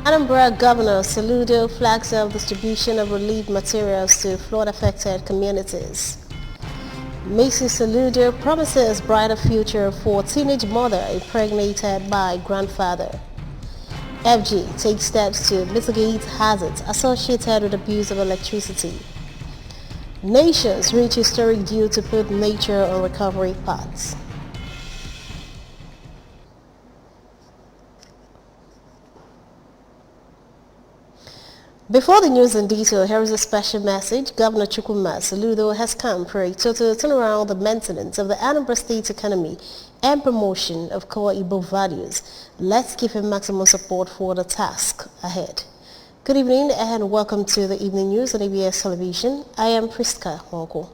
Anambra Governor Soludo flags up distribution of relief materials to flood-affected communities. Macy Soludo promises brighter future for teenage mother impregnated by grandfather. FG takes steps to mitigate hazards associated with abuse of electricity. Nations reach historic deal to put nature on recovery paths. Before the news in detail, here is a special message. Governor Chukwuma Soludo has come for a total turnaround the maintenance of the Anambra State economy and promotion of core Igbo values. Let's give him maximum support for the task ahead. Good evening and welcome to the evening news on ABS Television. I am Priska Honko.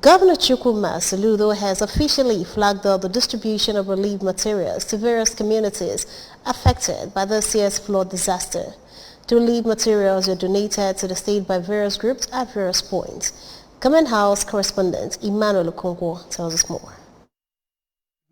Governor Chukwuma Soludo has officially flagged up the distribution of relief materials to various communities affected by this year's flood disaster. The relief materials are donated to the state by various groups at various points. Government House correspondent Emmanuel Okonkwo tells us more.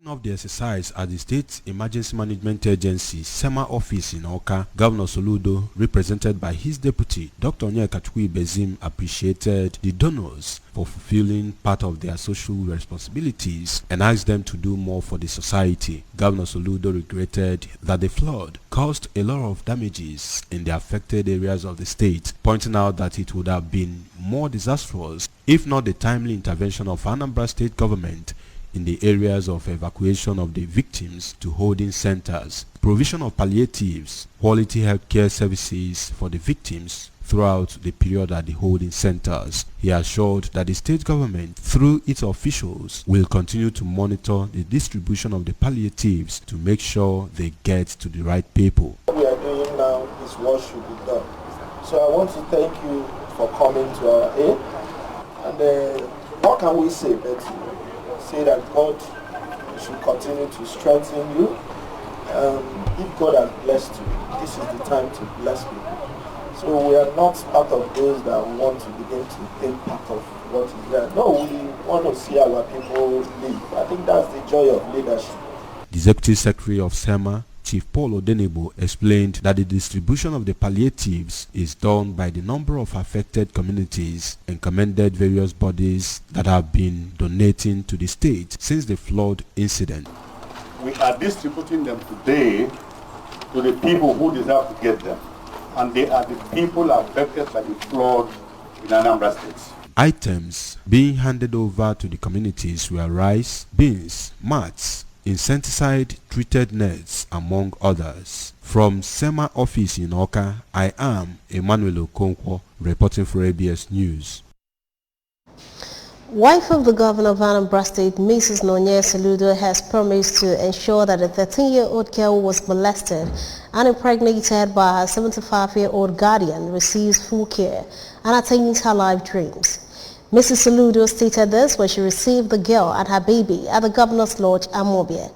Of the exercise at the State Emergency Management Agency SEMA office in Oka, Governor Soludo, represented by his deputy, Dr. Onyeka Bezim, appreciated the donors for fulfilling part of their social responsibilities and asked them to do more for the society. Governor Soludo regretted that the flood caused a lot of damages in the affected areas of the state, pointing out that it would have been more disastrous if not the timely intervention of Anambra State government in the areas of evacuation of the victims to holding centers, provision of palliatives, quality healthcare services for the victims throughout the period at the holding centers. He assured that the state government, through its officials, will continue to monitor the distribution of the palliatives to make sure they get to the right people. What we are doing now is what should be done. So I want to thank you for coming to our aid. And what can we say but say that God should continue to strengthen you. If God has blessed you, this is the time to bless people. So we are not part of those that want to begin to take part of what is there. No, we want to see our people live. I think that's the joy of leadership. The Deputy Secretary of SEMA, Chief Paul Odenebo, explained that the distribution of the palliatives is done by the number of affected communities and commended various bodies that have been donating to the state since the flood incident. We are distributing them today to the people who deserve to get them, and they are the people affected by the flood in Anambra State. Items being handed over to the communities were rice, beans, mats, insecticide treated nets, among others. From SEMA office in Oka, I am Emmanuel Okonkwo reporting for ABS News. Wife of the governor of Anambra State, Mrs. Nonye Soludo, has promised to ensure that a 13-year-old girl who was molested and impregnated by her 75-year-old guardian receives full care and attains her life dreams. Mrs. Soludo stated this when she received the girl and her baby at the Governor's Lodge, Amobia,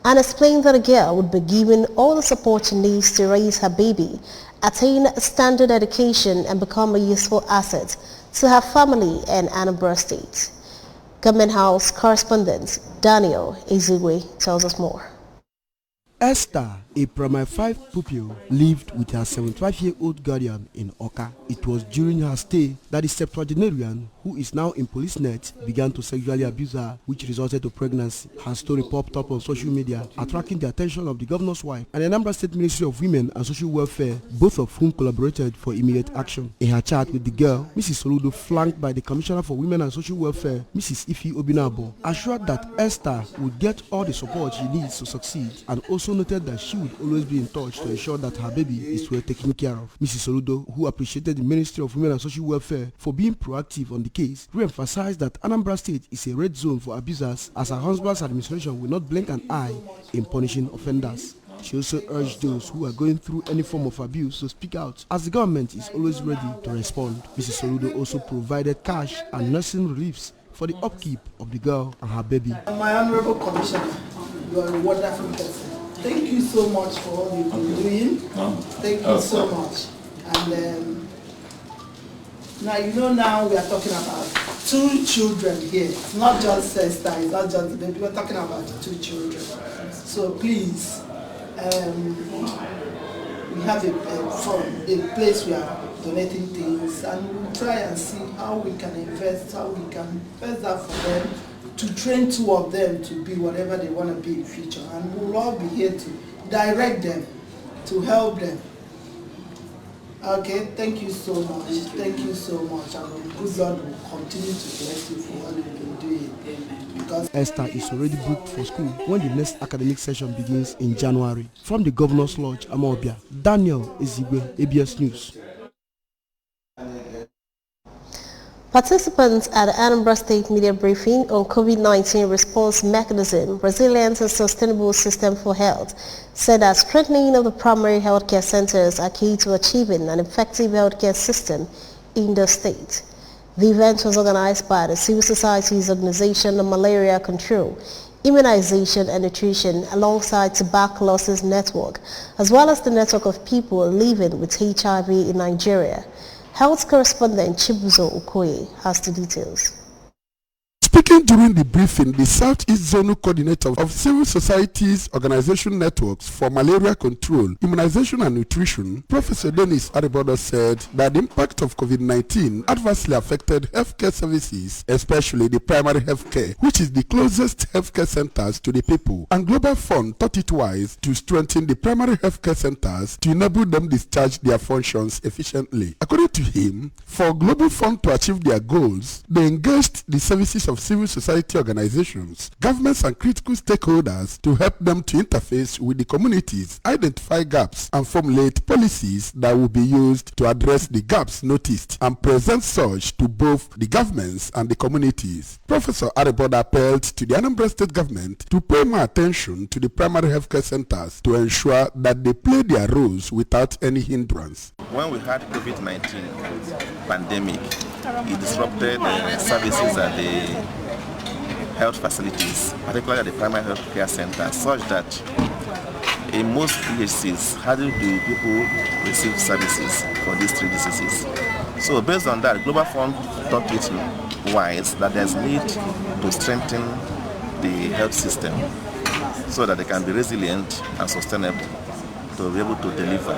and explained that the girl would be given all the support she needs to raise her baby, attain standard education, and become a useful asset to her family and Anambra State. Government House correspondent Daniel Ezigwe tells us more. Esther, a primary 5 pupil, lived with her 75-year-old guardian in Oka. It was during her stay that the septuagenarian, who is now in police net, began to sexually abuse her, which resulted to pregnancy. Her story popped up on social media, attracting the attention of the governor's wife and the Anambra State Ministry of Women and Social Welfare, both of whom collaborated for immediate action. In her chat with the girl, Mrs. Soludo, flanked by the Commissioner for Women and Social Welfare, Mrs. Ifi Obinabo, assured that Esther would get all the support she needs to succeed, and also noted that she would always be in touch to ensure that her baby is well taken care of. Mrs. Soludo, who appreciated the Ministry of Women and Social Welfare for being proactive on the case, re-emphasized that Anambra State is a red zone for abusers, as her husband's administration will not blink an eye in punishing offenders. She also urged those who are going through any form of abuse to speak out, as the government is always ready to respond. Mrs. Soludo also provided cash and nursing reliefs for the upkeep of the girl and her baby. My Honorable Commissioner, you are a wonderful person. Thank you so much for all you've been doing. Thank you so much. And now we are talking about 2 children here. It's not just sister, it's not just the baby. We're talking about 2 children. So please, we have a place we are donating things, and we'll try and see how we can invest that for them, to train 2 of them to be whatever they want to be in the future. And we'll all be here to direct them, to help them. Okay, thank you so much. Thank you so much. And good Lord will continue to bless you for what you've been doing. Because Esther is already booked for school when the next academic session begins in January. From the Governor's Lodge, Amobia, Daniel Ezigwe, ABS News. Participants at the Anambra State Media Briefing on COVID-19 response mechanism, resilience and sustainable system for health said that strengthening of the primary healthcare centers are key to achieving an effective healthcare system in the state. The event was organized by the Civil Society's Organization on Malaria Control, Immunization and Nutrition alongside Tuberculosis Network, as well as the network of people living with HIV in Nigeria. Health correspondent Chibuzo Okoye has the details. Speaking during the briefing, the Southeast Zonal Coordinator of Civil Societies Organization Networks for Malaria Control, Immunization and Nutrition, Professor Dennis Aribodo said that the impact of COVID-19 adversely affected healthcare services, especially the primary healthcare, which is the closest healthcare centers to the people, and Global Fund thought it wise to strengthen the primary healthcare centers to enable them discharge their functions efficiently. According to him, for Global Fund to achieve their goals, they engaged the services of civil society organizations, governments and critical stakeholders to help them to interface with the communities, identify gaps, and formulate policies that will be used to address the gaps noticed and present such to both the governments and the communities. Professor Ariboda appealed to the Anambra State government to pay more attention to the primary healthcare centers to ensure that they play their roles without any hindrance. When we had COVID-19 pandemic, it disrupted services at the health facilities, particularly at the primary health care center, such that in most PHCs, hardly do people receive services for these 3 diseases. So based on that, Global Fund thought it wise that there's need to strengthen the health system so that they can be resilient and sustainable to be able to deliver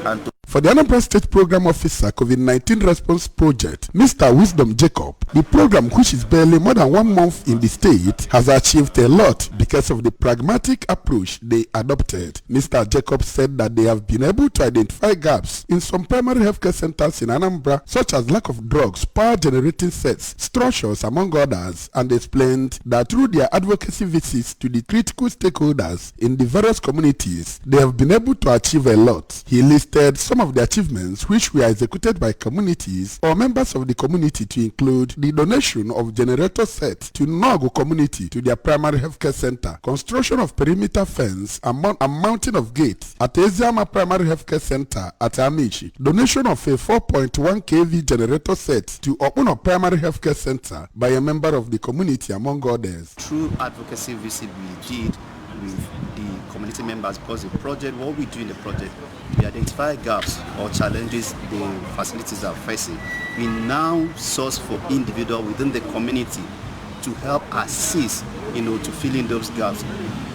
and to. For the Anambra State Program Officer COVID-19 Response Project, Mr. Wisdom Jacob, the program, which is barely more than 1 month in the state, has achieved a lot because of the pragmatic approach they adopted. Mr. Jacob said that they have been able to identify gaps in some primary healthcare centers in Anambra, such as lack of drugs, power generating sets, structures, among others, and explained that through their advocacy visits to the critical stakeholders in the various communities, they have been able to achieve a lot. He listed some of the achievements which were executed by communities or members of the community to include the donation of generator sets to Nogo community to their primary healthcare center, construction of perimeter fence and mounting of gates at Eziama Primary Healthcare Center at Amici, donation of a 4.1 kV generator set to Okuno Primary Healthcare Center by a member of the community, among others. Through advocacy visit we did with the community members, because the project, what we do in the project, we identify gaps or challenges the facilities are facing. We now source for individuals within the community to help assist, to fill in those gaps.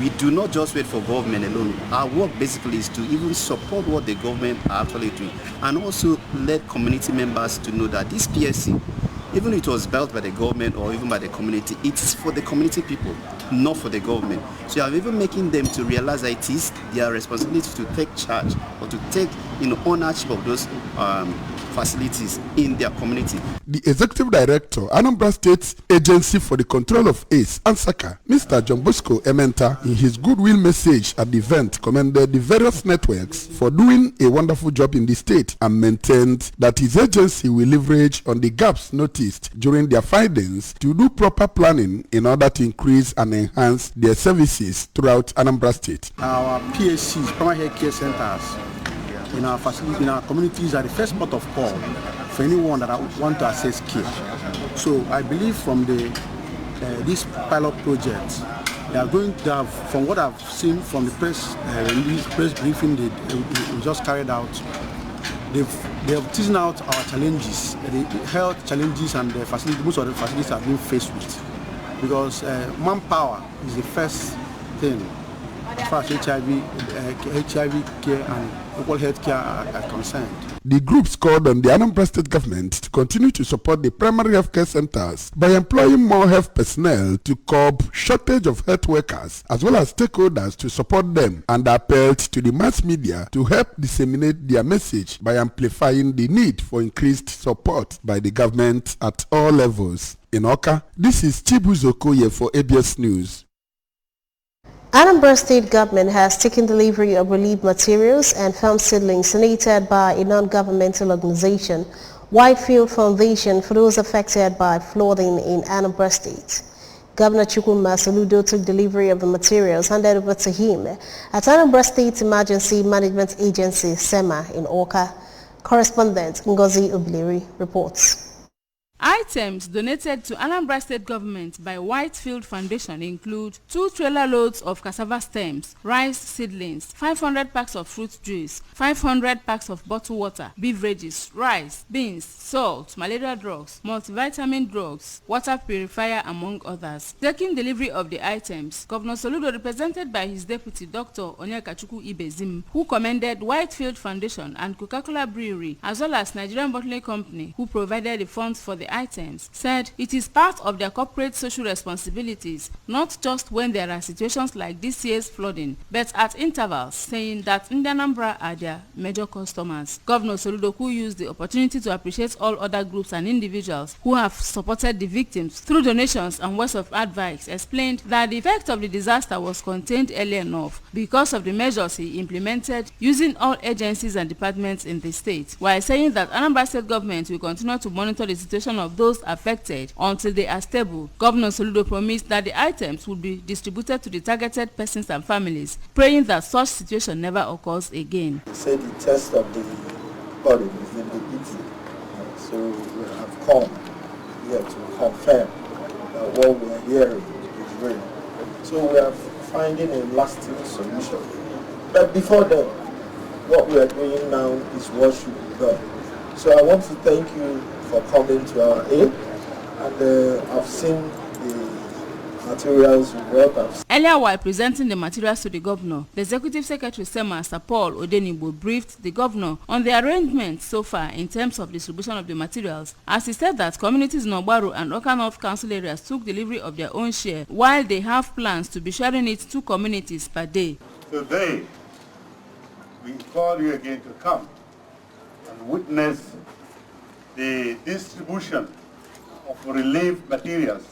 We do not just wait for government alone. Our work basically is to even support what the government are actually doing, and also let community members to know that this PSC, even if it was built by the government or even by the community, it's for the community people, not for the government. So I'm even making them to realize that it is their responsibility to take charge or to take ownership of those facilities in their community. The Executive Director, Anambra State Agency for the Control of AIDS, ANSACA, Mr. John Bosco Ementa, in his goodwill message at the event, commended the various networks for doing a wonderful job in the state and maintained that his agency will leverage on the gaps noticed during their findings to do proper planning in order to increase and enhance their services throughout Anambra State. Our PHCs, primary health care centers, in our facilities, in our communities, are the first port of call for anyone that want to access care. So I believe from this pilot project, they are going to have, from what I've seen from the press briefing they just carried out, they have teased out our challenges, the health challenges and the facility, most of the facilities are being faced with, because manpower is the first thing as far as HIV care and local health care are concerned. The groups called on the Anambra State government to continue to support the primary healthcare centers by employing more health personnel to curb shortage of health workers, as well as stakeholders to support them, and appealed to the mass media to help disseminate their message by amplifying the need for increased support by the government at all levels. In Awka, this is Chibuzo Okoye for ABS News. Anambra State government has taken delivery of relief materials and farm seedlings donated by a non-governmental organization, Whitefield Foundation, for those affected by flooding in Anambra State. Governor Chukwuma Soludo took delivery of the materials handed over to him at Anambra State Emergency Management Agency, SEMA, in Awka. Correspondent Ngozi Obileri reports. Items donated to Anambra State government by Whitefield Foundation include 2 trailer loads of cassava stems, rice seedlings, 500 packs of fruit juice, 500 packs of bottled water, beverages, rice, beans, salt, malaria drugs, multivitamin drugs, water purifier, among others. Taking delivery of the items, Governor Soludo, represented by his deputy Dr. Onyekachukwu Ibezim, who commended Whitefield Foundation and Coca-Cola Brewery, as well as Nigerian Bottling Company, who provided the funds for the items, said it is part of their corporate social responsibilities, not just when there are situations like this year's flooding, but at intervals, saying that Anambra are their major customers. Governor Soludo, who used the opportunity to appreciate all other groups and individuals who have supported the victims through donations and words of advice, explained that the effect of the disaster was contained early enough because of the measures he implemented using all agencies and departments in the state, while saying that Anambra State government will continue to monitor the situation of those affected until they are stable. Governor Soludo promised that the items would be distributed to the targeted persons and families, praying that such situation never occurs again. He said the test of the body is in the eating. So we have come here to confirm that what we are hearing is real. So we are finding a lasting solution. But before that, what we are doing now is what should be done. So I want to thank you for coming to our aid, and I've seen the materials you brought. Earlier, while presenting the materials to the governor, the Executive Secretary SEMA, Sir Paul Odenigbo, briefed the governor on the arrangements so far in terms of distribution of the materials, as he said that communities in Ogbaru and Awka North Council areas took delivery of their own share, while they have plans to be sharing it to communities per day. Today, we call you again to come and witness the distribution of relief materials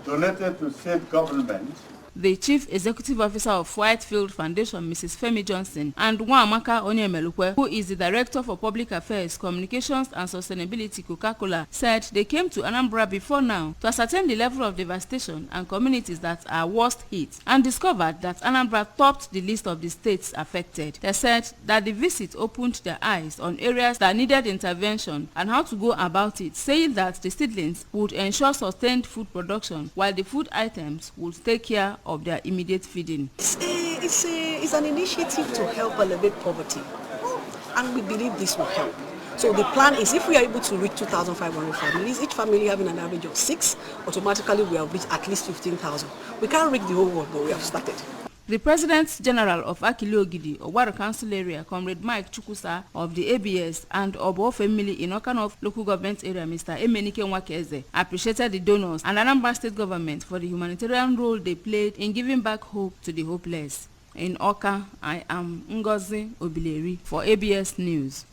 donated to state government. The Chief Executive Officer of Whitefield Foundation, Mrs. Femi Johnson, and Nwaamaka Onyemelukwe, who is the Director for Public Affairs, Communications and Sustainability, Coca-Cola, said they came to Anambra before now to ascertain the level of devastation and communities that are worst hit, and discovered that Anambra topped the list of the states affected. They said that the visit opened their eyes on areas that needed intervention and how to go about it, saying that the seedlings would ensure sustained food production, while the food items would take care of their immediate feeding. It's an initiative to help alleviate poverty, and we believe this will help. So the plan is, if we are able to reach 2,500 families, each family having an average of 6, automatically we have reached at least 15,000. We can't reach the whole world, but we have started. The President General of Akili Ogidi, Ogbaru Council Area, Comrade Mike Chukwusa of the ABS, and Obo family in Awka North Local Government Area, Mr. Emenike Nwakeze, appreciated the donors and Anambra State Government for the humanitarian role they played in giving back hope to the hopeless. In Awka, I am Ngozi Obileri for ABS News.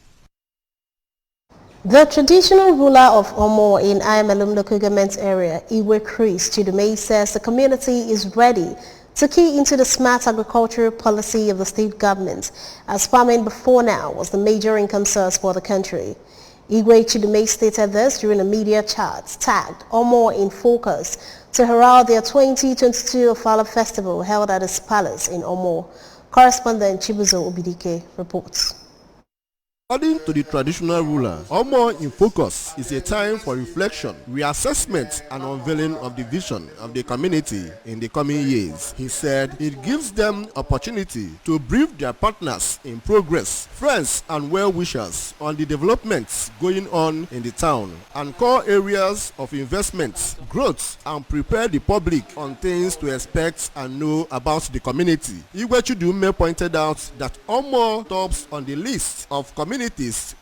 The traditional ruler of Omo in Ayamelum Local Government Area, Iwe Chris Chidumei, says the community is ready to key into the smart agricultural policy of the state government, as farming before now was the major income source for the country. Igwe Chidumei stated this during a media chat tagged Omo in Focus to herald their 2022 Ofala Festival held at his palace in Omo. Correspondent Chibuzo Obidike reports. According to the traditional ruler, Omo in Focus is a time for reflection, reassessment, and unveiling of the vision of the community in the coming years. He said it gives them opportunity to brief their partners in progress, friends, and well-wishers on the developments going on in the town and core areas of investment, growth, and prepare the public on things to expect and know about the community. Igwe Chudume pointed out that Omo tops on the list of communities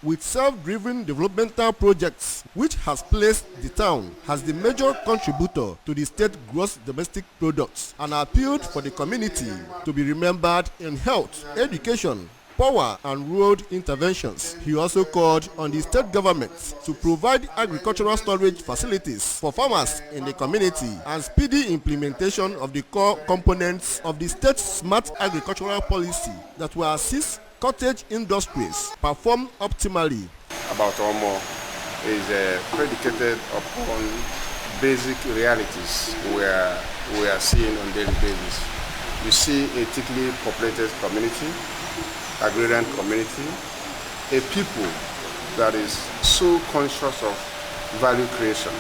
with self-driven developmental projects, which has placed the town as the major contributor to the state gross domestic product, and appealed for the community to be remembered in health, education, power, and road interventions. He also called on the state government to provide agricultural storage facilities for farmers in the community and speedy implementation of the core components of the state's smart agricultural policy that will assist cottage industries perform optimally. About Omo is predicated upon basic realities we are seeing on a daily basis. You see a thickly populated community, agrarian community, a people that is so conscious of value creation,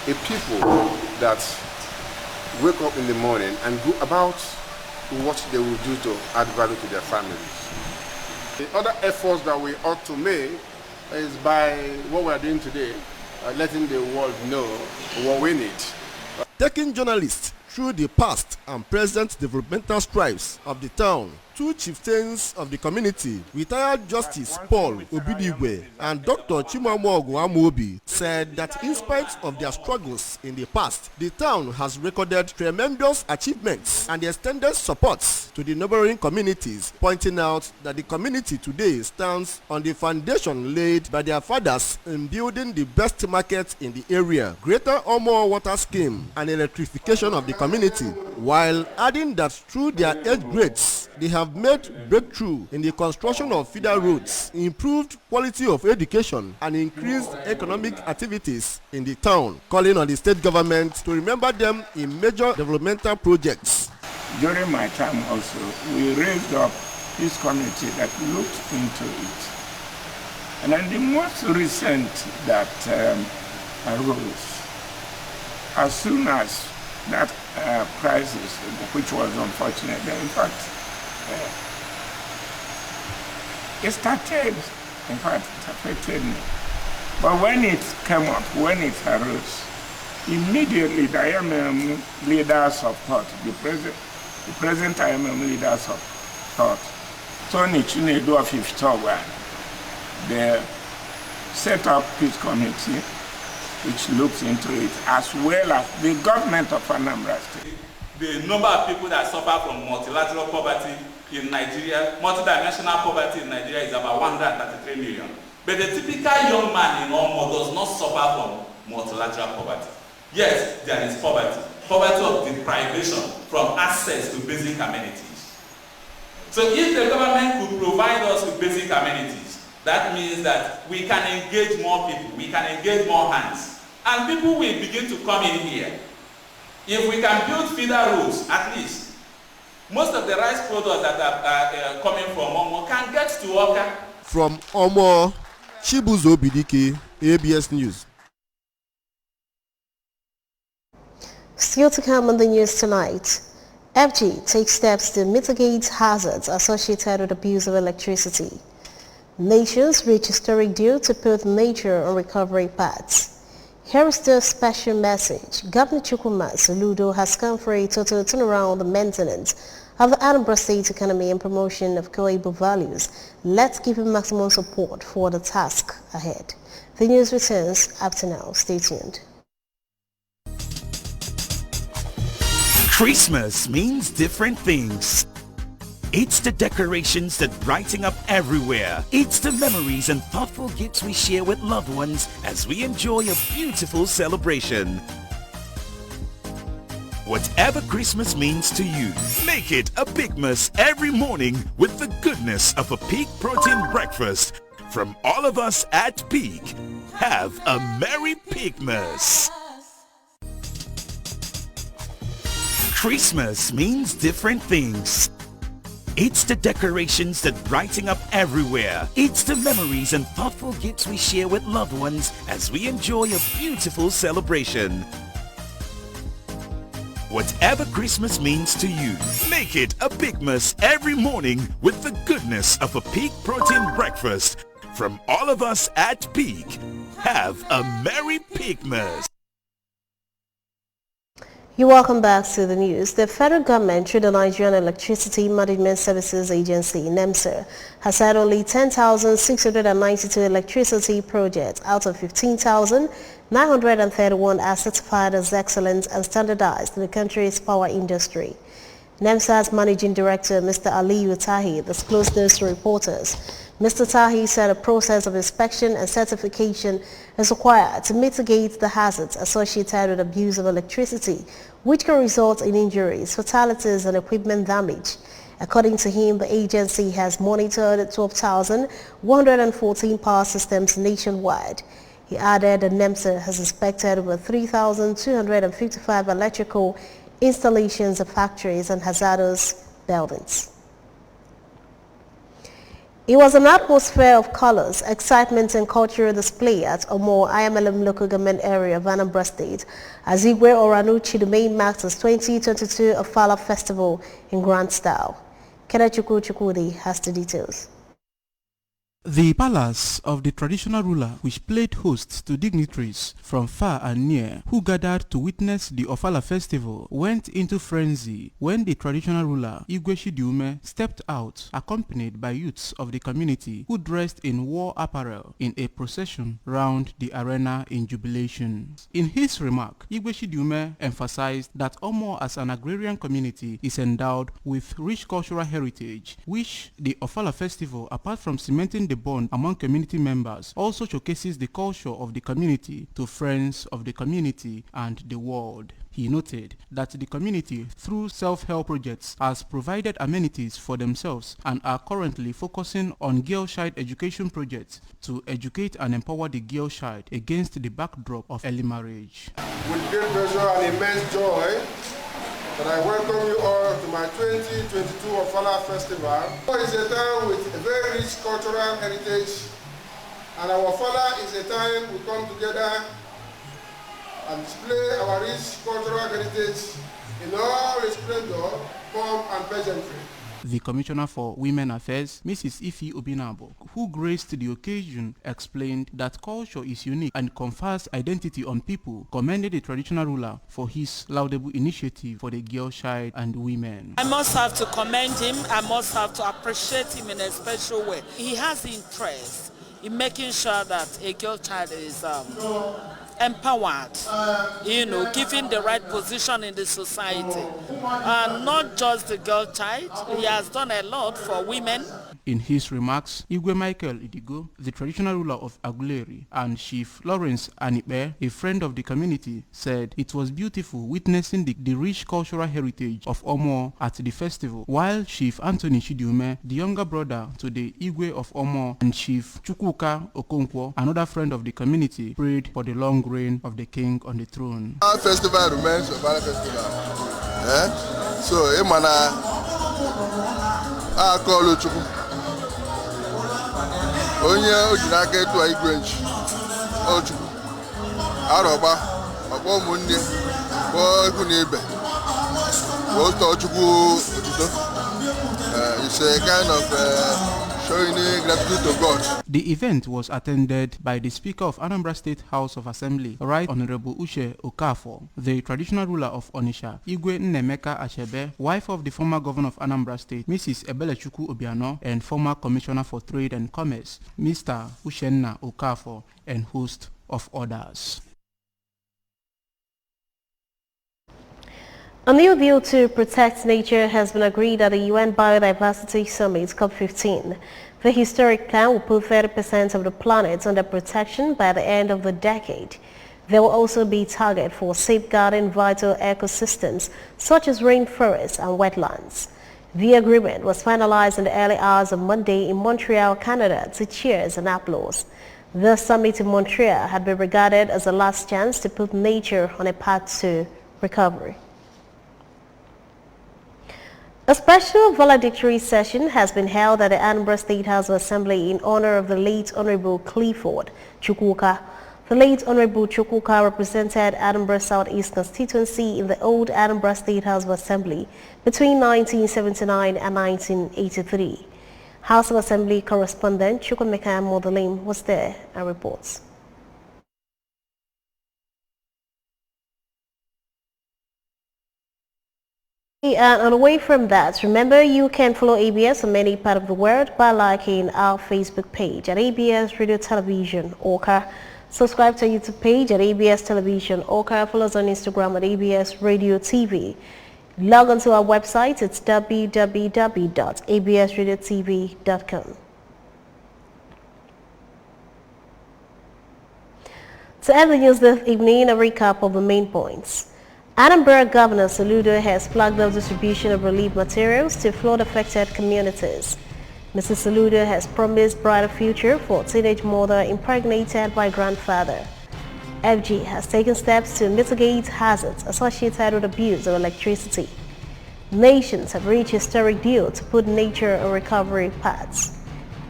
a people that wake up in the morning and go about what they will do to add value to their families. The other efforts that we ought to make is by what we are doing today, letting the world know what we need. Taking journalists through the past and present developmental strides of the town, two chieftains of the community, retired Justice Paul Obidigwe and Dr. Chimamanda Amobi, said that in spite of their struggles in the past, the town has recorded tremendous achievements and extended support to the neighboring communities, pointing out that the community today stands on the foundation laid by their fathers in building the best market in the area, greater Omo water scheme, and electrification of the community, while adding that through their age grades, they have made breakthrough in the construction of feeder roads, improved quality of education, and increased economic activities in the town, calling on the state government to remember them in major developmental projects. During my time also, we raised up this committee that looked into it. And then the most recent that arose, as soon as that crisis, which was unfortunate, in fact, it started, in fact, it affected me. But when it came up, when it arose, immediately the IMM leaders of thought, the present IMM leaders of thought, Tony Chinedu of Iftowa, they set up this committee which looks into it, as well as the government of Anambra State. The number of people that suffer from multilateral poverty in Nigeria, multidimensional poverty in Nigeria is about 133 million. But the typical young man in Omo does not suffer from multilateral poverty. Yes, there is poverty. Poverty of deprivation from access to basic amenities. So if the government could provide us with basic amenities, that means that we can engage more people, we can engage more hands, and people will begin to come in here. If we can build feeder roads, at least, most of the rice products that are coming from Omo can get to Oka. From Omo, Chibuzo Bidiki, ABS News. Still to come on the news tonight. FG takes steps to mitigate hazards associated with abuse of electricity. Nations reach historic deal to put nature on recovery paths. Here is the special message. Governor Chukwuma Soludo has come for a total turnaround on the maintenance of the Anambra State economy and promotion of co-able values. Let's give him maximum support for the task ahead. The news returns after now. Stay tuned. Christmas means different things. It's the decorations that brighten up everywhere. It's the memories and thoughtful gifts we share with loved ones as we enjoy a beautiful celebration. Whatever Christmas means to you, make it a Pigmas every morning with the goodness of a pig protein breakfast. From all of us at Pig, have a Merry Pigmas. Christmas means different things. It's the decorations that brighten up everywhere. It's the memories and thoughtful gifts we share with loved ones as we enjoy a beautiful celebration. Whatever Christmas means to you, make it a Bigmas every morning with the goodness of a Peak Protein breakfast. From all of us at Peak, have a Merry Peakmas. You're welcome back to the news. The federal government, through the Nigerian Electricity Management Services Agency, NEMSA, has had only 10,692 electricity projects out of 15,931 are certified as excellent and standardized in the country's power industry. NEMSA's Managing Director, Mr. Aliyu Tahi, disclosed this to reporters. Mr. Tahi said a process of inspection and certification is required to mitigate the hazards associated with abuse of electricity, which can result in injuries, fatalities, and equipment damage. According to him, the agency has monitored 12,114 power systems nationwide. He added that NEMSA has inspected over 3,255 electrical installations of factories and hazardous buildings. It was an atmosphere of colors, excitement and cultural display at Omo IMLM local government area of Anambra State as Igwe Oranuchi, the main marks the 2022 Ofala Festival in grand style. Kenachukwu Chukwudi has the details. The palace of the traditional ruler, which played host to dignitaries from far and near who gathered to witness the Ofala festival, went into frenzy when the traditional ruler Igwe Shidiume stepped out accompanied by youths of the community who dressed in war apparel in a procession round the arena in jubilation. In his remark, Igwe Shidiume emphasized that Omo as an agrarian community is endowed with rich cultural heritage, which the Ofala festival, apart from cementing the bond among community members, also showcases the culture of the community to friends of the community and the world. He noted that the community, through self-help projects, has provided amenities for themselves and are currently focusing on girl child education projects to educate and empower the girl child against the backdrop of early marriage. With great pleasure and immense joy, that I welcome you all to my 2022 Ofala Festival. It's a time with a very rich cultural heritage, and our Ofala is a time we come together and display our rich cultural heritage in all its splendor, pomp and pageantry. The Commissioner for Women Affairs, Mrs. Ifi Obinabo, who graced the occasion, explained that culture is unique and confers identity on people, commended the traditional ruler for his laudable initiative for the girl child and women. I must have to commend him. I must have to appreciate him in a special way. He has interest in making sure that a girl child is empowered, given the right position in the society. And not just the girl child, he has done a lot for women. In his remarks, Igwe Michael Idigo, the traditional ruler of Aguleri, and Chief Lawrence Anipe, a friend of the community, said it was beautiful witnessing the rich cultural heritage of Omo at the festival, while Chief Anthony Shidiume, the younger brother to the Igwe of Omo, and Chief Chukwuka Okonkwo, another friend of the community, prayed for the long reign of the king on the throne. Our festival remains a valid festival. So, Emana, I call you onye ojinaka etu a igwenchi Ochukwu arọba ọkpọ ụmụnne kpọọ egwu na ibe kpọọ Ochukwu otuto. It's a kind of showing gratitude to God. The event was attended by the Speaker of Anambra State House of Assembly, Right Honorable Uche Okafor, the traditional ruler of Onitsha, Igwe Nnemeka Achebe, wife of the former governor of Anambra State, Mrs. Ebelechukwu Obiano, and former Commissioner for Trade and Commerce, Mr. Uchenna Okafor, and host of others. A new bill to protect nature has been agreed at the UN Biodiversity Summit COP15. The historic plan will put 30% of the planet under protection by the end of the decade. There will also be targets for safeguarding vital ecosystems such as rainforests and wetlands. The agreement was finalized in the early hours of Monday in Montreal, Canada, to cheers and applause. The summit in Montreal had been regarded as a last chance to put nature on a path to recovery. A A special valedictory session has been held at the Anambra State House of Assembly in honor of the late Honorable Clifford Chukwuka. The late Honorable Chukwuka represented Anambra Southeast constituency in the old Anambra State House of Assembly between 1979 and 1983. House of Assembly correspondent Chukwemeka Modelim was there and reports. And away from that, remember you can follow ABS on many parts of the world by liking our Facebook page at ABS Radio Television Oka. Subscribe to our YouTube page at ABS Television Oka. Follow us on Instagram at ABS Radio TV. Log on to our website, it's www.absradiotv.com. To end the news this evening, a recap of the main points. Anambra Governor Soludo has flagged off distribution of relief materials to flood-affected communities. Mrs. Soludo has promised brighter future for teenage mother impregnated by grandfather. FG has taken steps to mitigate hazards associated with abuse of electricity. Nations have reached historic deal to put nature on recovery paths.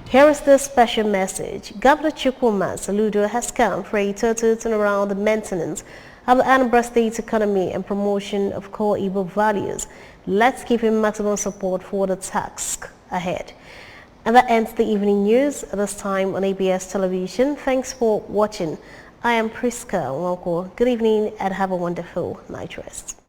Here is this special message. Governor Chukwuma Soludo has come for a total turnaround the maintenance of the Anambra State economy and promotion of core Igbo values. Let's give him maximum support for the task ahead. And that ends the evening news, at this time on ABS Television. Thanks for watching. I am Priska Nwoko. Good evening and have a wonderful night rest.